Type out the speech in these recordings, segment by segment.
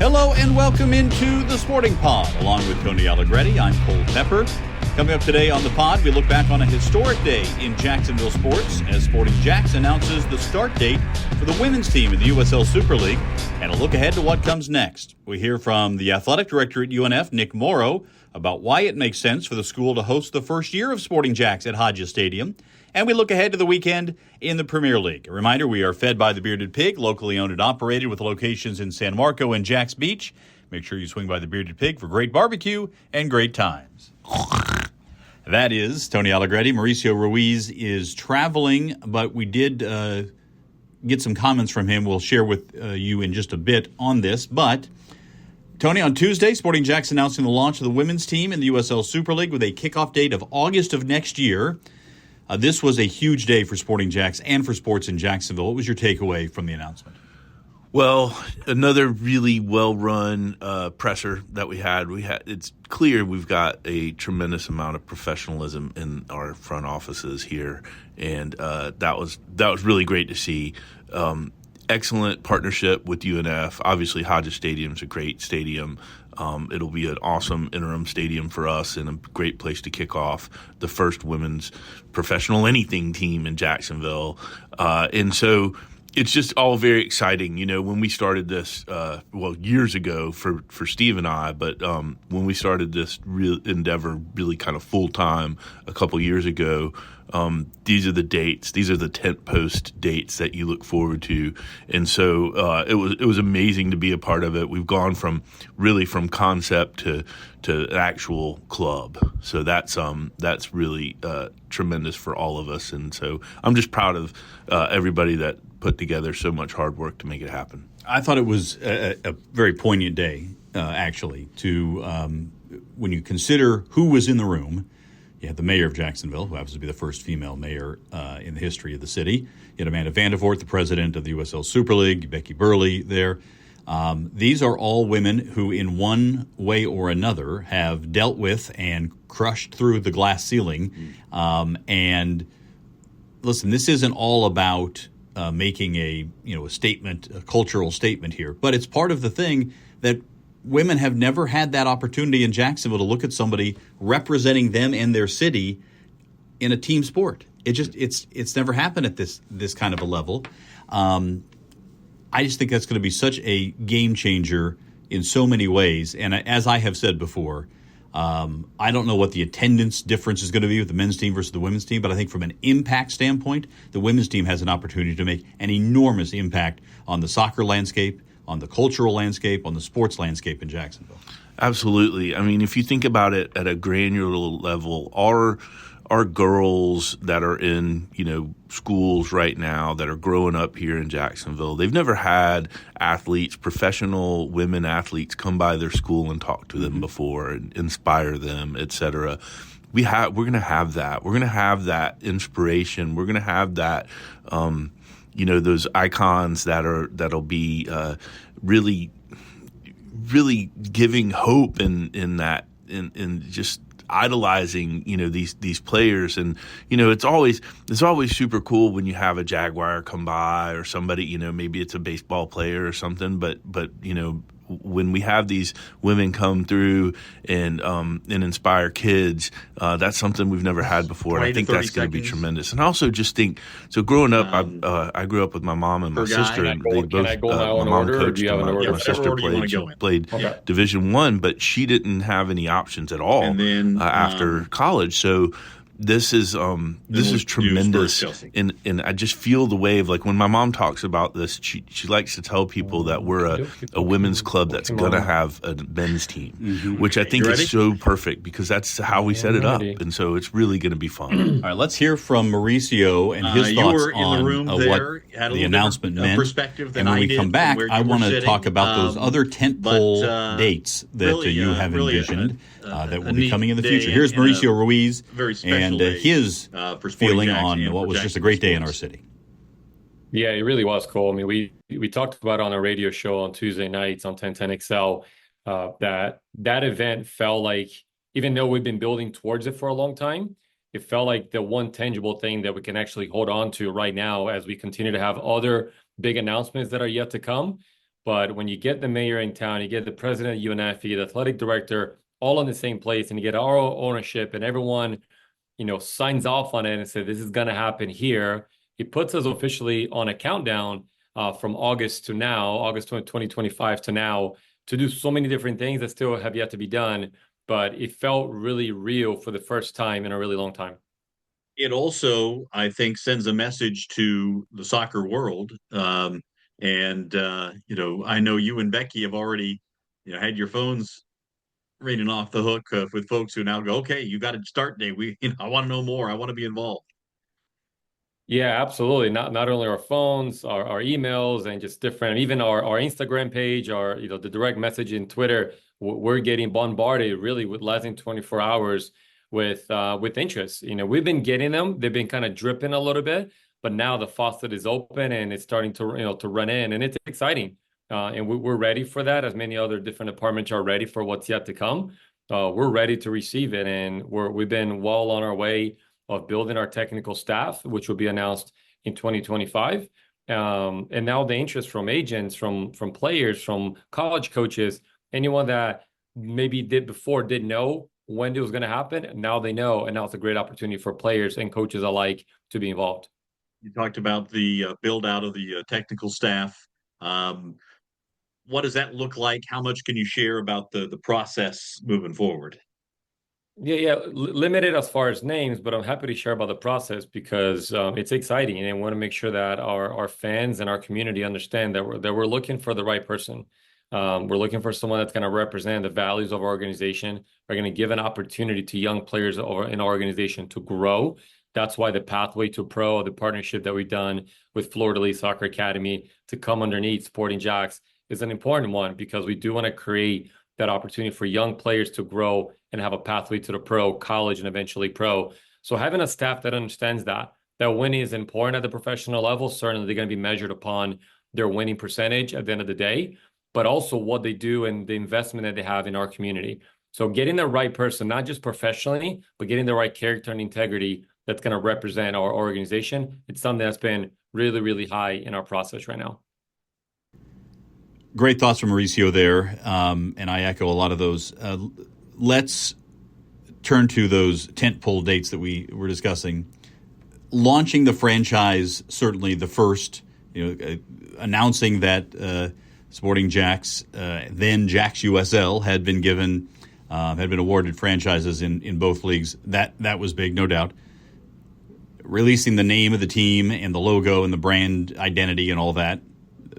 Hello and welcome into the Sporting Pod. Along with Tony Allegretti, I'm Cole Pepper. Coming up today on the pod, we look back on a historic day in Jacksonville sports as Sporting JAX announces the start date for the women's team in the USL Super League and a look ahead to what comes next. We hear from the athletic director at UNF, Nick Morrow, about why it makes sense for the school to host the first year of Sporting JAX at Hodges Stadium. And we look ahead to the weekend in the Premier League. A reminder, we are fed by the Bearded Pig, locally owned and operated with locations in San Marco and Jax Beach. Make sure you swing by the Bearded Pig for great barbecue and great times. That is Tony Allegretti. Mauricio Ruiz is traveling, but we did get some comments from him. We'll share with you in just a bit on this. But, Tony, on Tuesday, Sporting JAX announcing the launch of the women's team in the USL Super League with a kickoff date of August of next year. This was a huge day for Sporting JAX and for sports in Jacksonville. What was your takeaway from the announcement? Well, another really well-run presser that we had. It's clear we've got a tremendous amount of professionalism in our front offices here, and that was really great to see. Excellent partnership with UNF. Obviously, Hodges Stadium is a great stadium. It'll be an awesome interim stadium for us and a great place to kick off the first women's professional anything team in Jacksonville. And so it's just all very exciting. You know, when we started this, years ago for Steve and I, but when we started this real endeavor really kind of full time a couple years ago, these are the dates. These are the tent post dates that you look forward to, and so it was amazing to be a part of it. We've gone from concept to actual club. So that's really tremendous for all of us, and so I'm just proud of everybody that put together so much hard work to make it happen. I thought it was a very poignant day, actually, to when you consider who was in the room. You had the mayor of Jacksonville, who happens to be the first female mayor in the history of the city. You had Amanda Vandervoort, the president of the USL Super League, Becky Burley there. These are all women who, in one way or another, have dealt with and crushed through the glass ceiling. And listen, this isn't all about making a statement, a cultural statement here, but it's part of the thing that women have never had that opportunity in Jacksonville to look at somebody representing them and their city in a team sport. It's never happened at this kind of a level. I just think that's going to be such a game changer in so many ways. And as I have said before, I don't know what the attendance difference is going to be with the men's team versus the women's team, but I think from an impact standpoint, the women's team has an opportunity to make an enormous impact on the soccer landscape, on the cultural landscape, on the sports landscape in Jacksonville. Absolutely. I mean, if you think about it at a granular level, our girls that are in, schools right now that are growing up here in Jacksonville, they've never had athletes, professional women athletes come by their school and talk to them before and inspire them, et cetera. We're going to have that. We're going to have that inspiration. We're going to have that, those icons that'll be really, really giving hope in just idolizing these players. And it's always super cool when you have a Jaguar come by or somebody, maybe it's a baseball player or something, but when we have these women come through and inspire kids, that's something we've never had before. And I think that's going to be tremendous. And I also just think, so growing up, I grew up with my mom and my sister, and they both, my mom coached and my sister played Division I, but she didn't have any options at all after college. So this is tremendous, and I just feel the wave. Like when my mom talks about this, she likes to tell people that we're a women's club that's going to have a men's team, which I think is so perfect because that's how we set it up, and so it's really going to be fun. All right, let's hear from Mauricio and his thoughts on what the announcement meant. And when we come back, I want to talk about those other tentpole dates that you have envisioned that will be coming in the future. Here's Mauricio Ruiz and his feeling on what was just a great day in our city. Yeah, it really was cool. I mean, we talked about on a radio show on Tuesday nights on 1010XL that event felt like, even though we've been building towards it for a long time, it felt like the one tangible thing that we can actually hold on to right now as we continue to have other big announcements that are yet to come. But when you get the mayor in town, you get the president of UNF, you get the athletic director, all in the same place, and you get our ownership, and everyone, signs off on it and says this is going to happen here. It puts us officially on a countdown from August to now, August 2025 to now, to do so many different things that still have yet to be done. But it felt really real for the first time in a really long time. It also, I think, sends a message to the soccer world. I know you and Becky have already, had your phones ringing off the hook with folks who now go, okay, you got a start date. I want to know more. I want to be involved. Yeah, absolutely. Not only our phones, our emails, and just different, even our Instagram page, our the direct message in Twitter. We're getting bombarded really with less than 24 hours with interest. We've been getting them. They've been kind of dripping a little bit, but now the faucet is open and it's starting to to run in, and it's exciting. And we're ready for that, as many other different departments are ready for what's yet to come. We're ready to receive it, and we've been well on our way of building our technical staff, which will be announced in 2025. And now the interest from agents, from players, from college coaches, anyone that maybe didn't know when it was going to happen. Now they know, and now it's a great opportunity for players and coaches alike to be involved. You talked about the build out of the technical staff. What does that look like? How much can you share about the process moving forward? Yeah. Limited as far as names, but I'm happy to share about the process because it's exciting, and I want to make sure that our fans and our community understand that we're looking for the right person. We're looking for someone that's going to represent the values of our organization. We're going to give an opportunity to young players in our organization to grow. That's why the pathway to pro, the partnership that we've done with Florida League Soccer Academy to come underneath Sporting JAX is an important one, because we do want to create that opportunity for young players to grow and have a pathway to the pro, college, and eventually pro. So having a staff that understands that winning is important at the professional level. Certainly they're going to be measured upon their winning percentage at the end of the day, but also what they do and the investment that they have in our community. So getting the right person, not just professionally, but getting the right character and integrity that's going to represent our organization. It's something that's been really, really high in our process right now. Great thoughts from Mauricio there, and I echo a lot of those. Let's turn to those tentpole dates that we were discussing. Launching the franchise, certainly the first, announcing that Sporting JAX, then JAX USL, had been awarded franchises in both leagues. That was big, no doubt. Releasing the name of the team and the logo and the brand identity and all that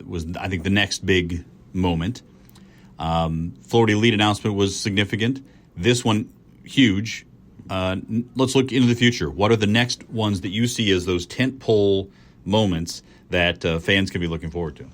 was, I think, the next big moment. Florida Elite announcement was significant. This one, huge. Let's look into the future. What are the next ones that you see as those tentpole moments that fans can be looking forward to?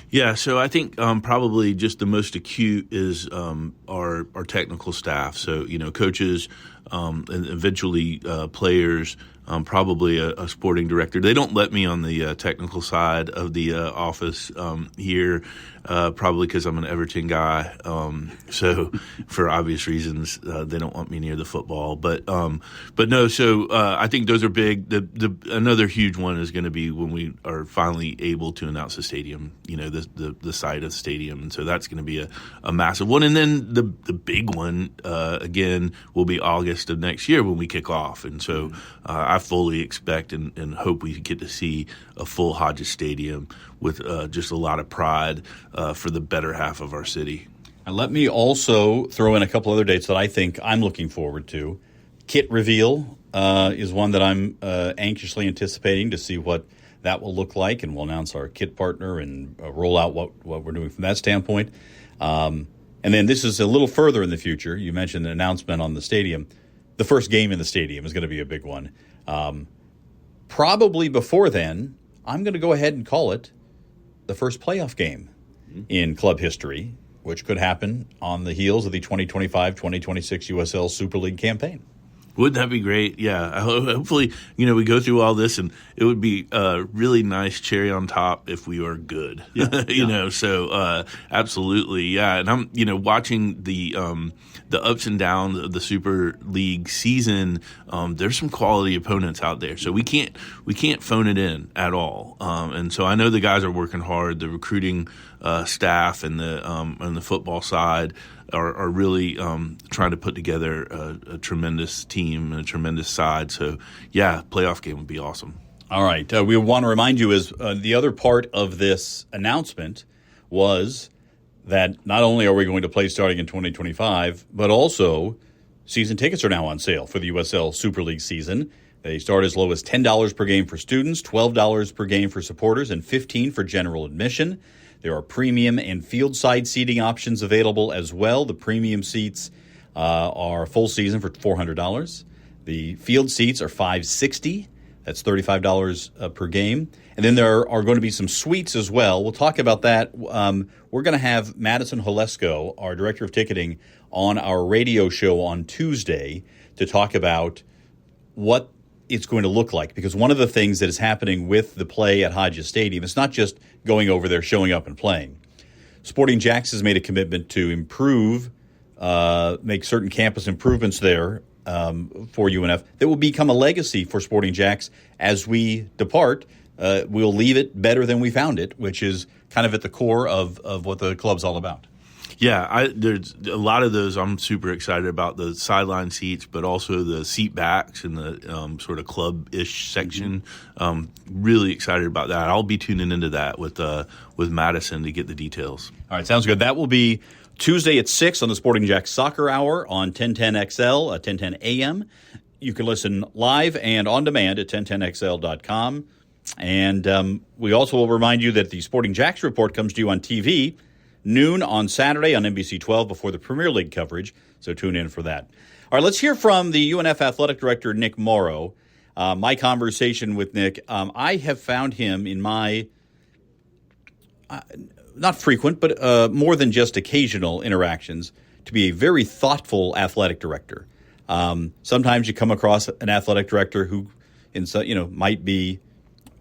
Yeah, so I think probably just the most acute is our technical staff. So, coaches and eventually players, probably a sporting director. They don't let me on the technical side of the office here, probably because I'm an Everton guy. So for obvious reasons, they don't want me near the football. But no. So I think those are big. Another huge one is going to be when we are finally able to announce the stadium. The site of the stadium, and so that's going to be a massive one. And then the big one again will be August of next year when we kick off. And so I fully expect and hope we get to see a full Hodges Stadium with just a lot of pride for the better half of our city. And let me also throw in a couple other dates that I think I'm looking forward to. Kit reveal is one that I'm anxiously anticipating to see what that will look like, and we'll announce our kit partner and roll out what we're doing from that standpoint. And then this is a little further in the future. You mentioned an announcement on the stadium. The first game in the stadium is going to be a big one. Probably before then, I'm going to go ahead and call it the first playoff game in club history, which could happen on the heels of the 2025-2026 USL Super League campaign. Wouldn't that be great? Yeah. Hopefully, we go through all this, and it would be a really nice cherry on top if we are good. Yeah. So absolutely, yeah. And I'm, watching the ups and downs of the Super League season. There's some quality opponents out there, so we can't phone it in at all. And so I know the guys are working hard. The recruiting staff and the football side are really trying to put together a tremendous team and a tremendous side. So, yeah, playoff game would be awesome. All right. We want to remind you is the other part of this announcement was that not only are we going to play starting in 2025, but also season tickets are now on sale for the USL Super League season. They start as low as $10 per game for students, $12 per game for supporters, and $15 for general admission. There are premium and field side seating options available as well. The premium seats are full season for $400. The field seats are $560. That's $35 per game. And then there are going to be some suites as well. We'll talk about that. We're going to have Madison Holesko, our director of ticketing, on our radio show on Tuesday to talk about what it's going to look like. Because one of the things that is happening with the play at Hodges Stadium, it's not just going over there, showing up and playing. Sporting JAX has made a commitment to improve, make certain campus improvements there for UNF that will become a legacy for Sporting JAX as we depart. We'll leave it better than we found it, which is kind of at the core of what the club's all about. Yeah, there's a lot of those I'm super excited about, the sideline seats, but also the seat backs and the sort of club-ish section. Really excited about that. I'll be tuning into that with Madison to get the details. All right, sounds good. That will be Tuesday at 6 on the Sporting JAX Soccer Hour on 1010XL, 1010 AM. You can listen live and on demand at 1010XL.com. And we also will remind you that the Sporting JAX Report comes to you on TV noon on Saturday on NBC 12 before the Premier League coverage, so tune in for that. All right, let's hear from the UNF Athletic Director, Nick Morrow. My conversation with Nick, I have found him in my, not frequent, but more than just occasional interactions, to be a very thoughtful athletic director. Sometimes you come across an athletic director who, might be,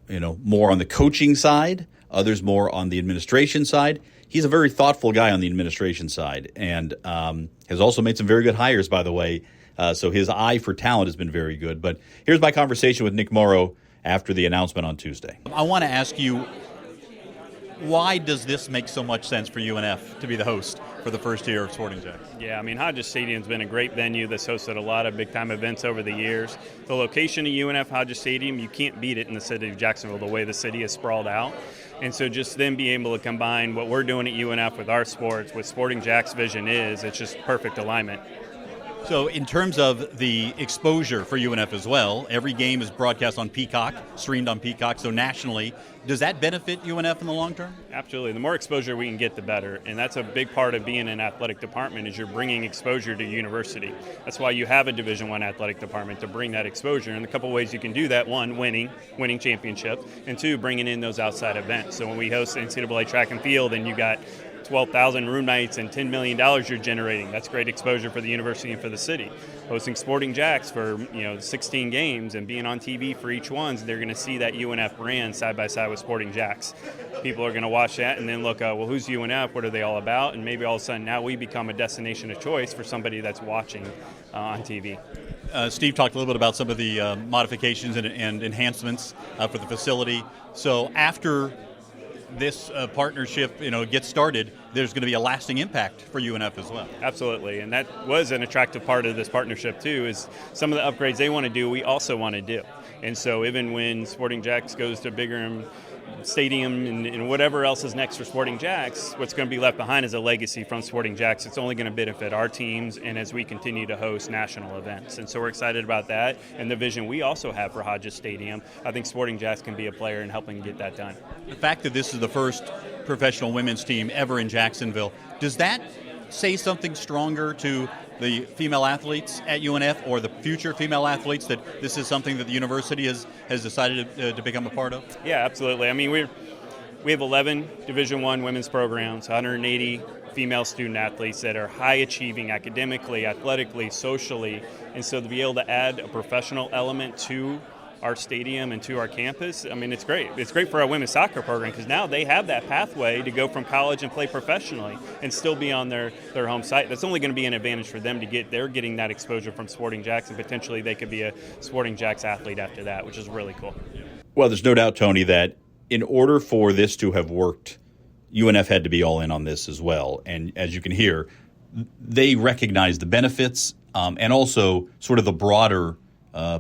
more on the coaching side, others more on the administration side. He's a very thoughtful guy on the administration side and has also made some very good hires, by the way. So his eye for talent has been very good. But here's my conversation with Nick Morrow after the announcement on Tuesday. I want to ask you, why does this make so much sense for UNF to be the host for the first year of Sporting JAX? Yeah, Hodges Stadium's been a great venue that's hosted a lot of big-time events over the years. The location of UNF Hodges Stadium, you can't beat it in the city of Jacksonville, the way the city is sprawled out. And so just then being able to combine what we're doing at UNF with our sports, what Sporting JAX vision is, it's just perfect alignment. So in terms of the exposure for UNF as well, every game is broadcast on Peacock, streamed on Peacock, so nationally. Does that benefit UNF in the long term? Absolutely. The more exposure we can get, the better. And that's a big part of being an athletic department is you're bringing exposure to university. That's why you have a Division I athletic department, to bring that exposure. And a couple ways you can do that: one, winning championship, and two, bringing in those outside events. So when we host NCAA track and field and you got 12,000 room nights and $10 million you're generating. That's great exposure for the university and for the city. Hosting Sporting JAX for 16 games and being on TV for each one, they're going to see that UNF brand side by side with Sporting JAX. People are going to watch that and then look, who's UNF? What are they all about? And maybe all of a sudden now we become a destination of choice for somebody that's watching on TV. Steve talked a little bit about some of the modifications and enhancements for the facility. So after this partnership, gets started, there's going to be a lasting impact for UNF as well. Absolutely, and that was an attractive part of this partnership too, is some of the upgrades they want to do, we also want to do. And so even when Sporting JAX goes to bigger stadium and whatever else is next for Sporting JAX, what's going to be left behind is a legacy from Sporting JAX. It's only going to benefit our teams and as we continue to host national events. And so we're excited about that and the vision we also have for Hodges Stadium. I think Sporting JAX can be a player in helping get that done. The fact that this is the first professional women's team ever in Jacksonville, does that say something stronger to the female athletes at UNF or the future female athletes that this is something that the university has decided to become a part of? Yeah, absolutely. we have 11 Division I women's programs, 180 female student athletes that are high achieving academically, athletically, socially. And so to be able to add a professional element to our stadium and to our campus, I mean, it's great. It's great for our women's soccer program because now they have that pathway to go from college and play professionally and still be on their home site. That's only going to be an advantage for them they're getting that exposure from Sporting JAX, and potentially they could be a Sporting JAX athlete after that, which is really cool. Well, there's no doubt, Tony, that in order for this to have worked, UNF had to be all in on this as well. And as you can hear, they recognize the benefits and also sort of the broader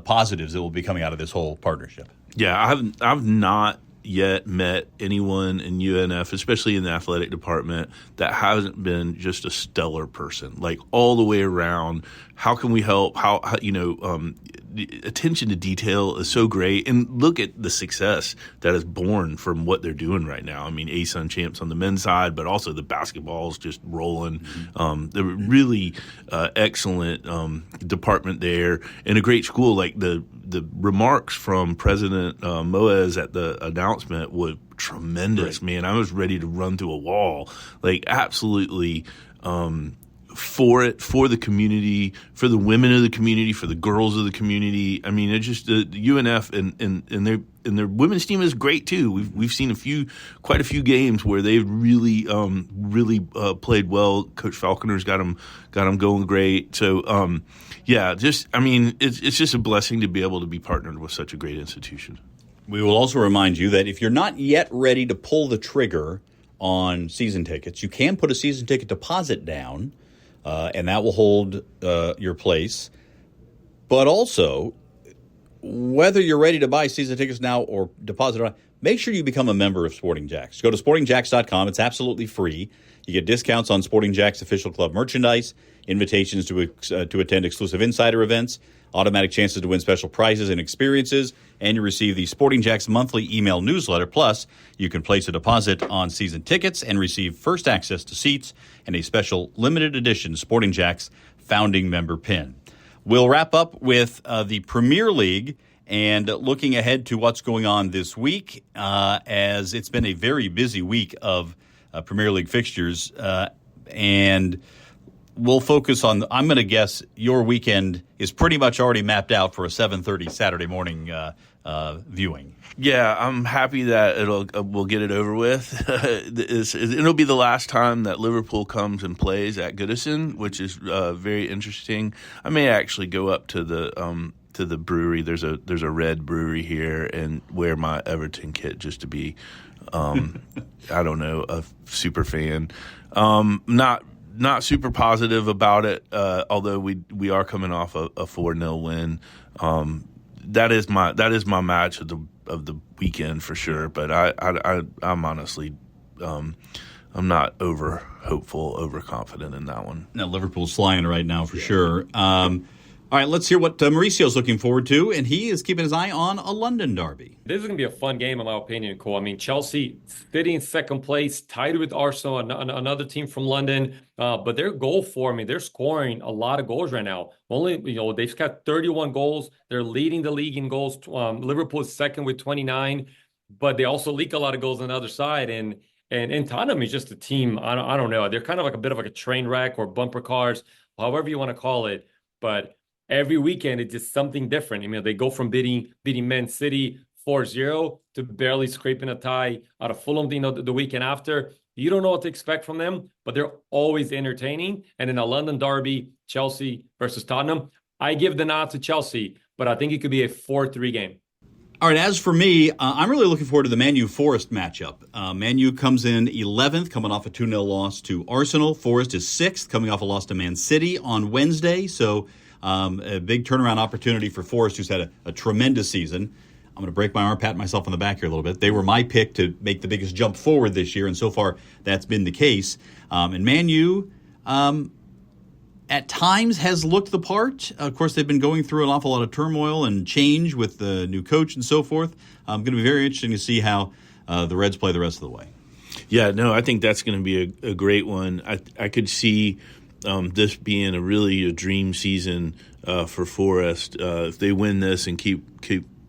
positives that will be coming out of this whole partnership. Yeah, I've not yet met anyone in UNF, especially in the athletic department, that hasn't been just a stellar person, like all the way around. How can we help? How the attention to detail is so great. And look at the success that is born from what they're doing right now. I mean, ASUN champs on the men's side, but also the basketball's just rolling. They're really excellent department there, and a great school. Like the remarks from President Moez at the announcement were tremendous, right. Man. I was ready to run through a wall. Like, absolutely for the community, for the women of the community, for the girls of the community. I mean, it's just the UNF and their women's team is great too. We've seen quite a few games where they've really played well. Coach Falconer's got them going great. So it's just a blessing to be able to be partnered with such a great institution. We will also remind you that if you're not yet ready to pull the trigger on season tickets, you can put a season ticket deposit down, and that will hold your place. But also, whether you're ready to buy season tickets now or deposit on, make sure you become a member of Sporting JAX. Go to sportingjax.com. It's absolutely free. You get discounts on Sporting JAX official club merchandise, invitations to attend exclusive insider events, automatic chances to win special prizes and experiences, and you receive the Sporting JAX monthly email newsletter. Plus, you can place a deposit on season tickets and receive first access to seats and a special limited edition Sporting JAX founding member pin. We'll wrap up with the Premier League and looking ahead to what's going on this week, as it's been a very busy week of Premier League fixtures. And we'll focus on, I'm going to guess your weekend is pretty much already mapped out for a 7:30 Saturday morning viewing. Yeah, I'm happy that we'll get it over with. It'll be the last time that Liverpool comes and plays at Goodison, which is very interesting. I may actually go up to the brewery. There's a red brewery here, and wear my Everton kit just to be, I don't know, a super fan. Not super positive about it, although we are coming off a 4-0 win. That is my match of the weekend for sure. But I'm honestly, I'm not over hopeful, overconfident in that one. Now Liverpool's flying right now for sure. All right, let's hear what Mauricio's looking forward to, and he is keeping his eye on a London derby. This is going to be a fun game, in my opinion, Cole. I mean, Chelsea sitting in second place, tied with Arsenal, another team from London. But their goal they're scoring a lot of goals right now. They've got 31 goals. They're leading the league in goals. Liverpool is second with 29, but they also leak a lot of goals on the other side. And Tottenham is just a team, I don't know. They're kind of like a bit of like a train wreck or bumper cars, however you want to call it. But every weekend, it's just something different. I mean, they go from beating Man City 4-0 to barely scraping a tie out of Fulham, the weekend after. You don't know what to expect from them, but they're always entertaining. And in a London derby, Chelsea versus Tottenham, I give the nod to Chelsea, but I think it could be a 4-3 game. All right, as for me, I'm really looking forward to the Man U Forest matchup. Man U comes in 11th, coming off a 2-0 loss to Arsenal. Forest is 6th, coming off a loss to Man City on Wednesday. So a big turnaround opportunity for Forest, who's had a tremendous season. I'm going to break my arm, pat myself on the back here a little bit. They were my pick to make the biggest jump forward this year, and so far that's been the case. And Man U, at times, has looked the part. Of course, they've been going through an awful lot of turmoil and change with the new coach and so forth. Going to be very interesting to see how the Reds play the rest of the way. Yeah, no, I think that's going to be a great one. I could see this being a dream season for Forest. If they win this and keep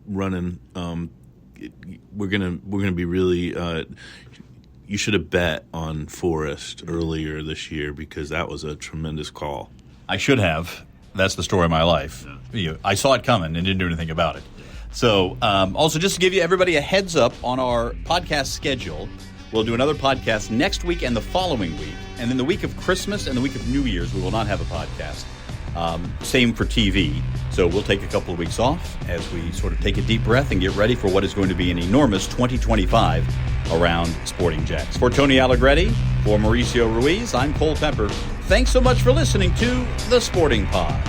running, we're gonna be really. You should have bet on Forest earlier this year because that was a tremendous call. I should have. That's the story of my life. I saw it coming and didn't do anything about it. So, also just to give you everybody a heads up on our podcast schedule, we'll do another podcast next week and the following week. And then the week of Christmas and the week of New Year's, we will not have a podcast. Same for TV. So we'll take a couple of weeks off as we sort of take a deep breath and get ready for what is going to be an enormous 2025 around Sporting JAX. For Tony Allegretti, for Mauricio Ruiz, I'm Cole Pepper. Thanks so much for listening to The Sporting Pod.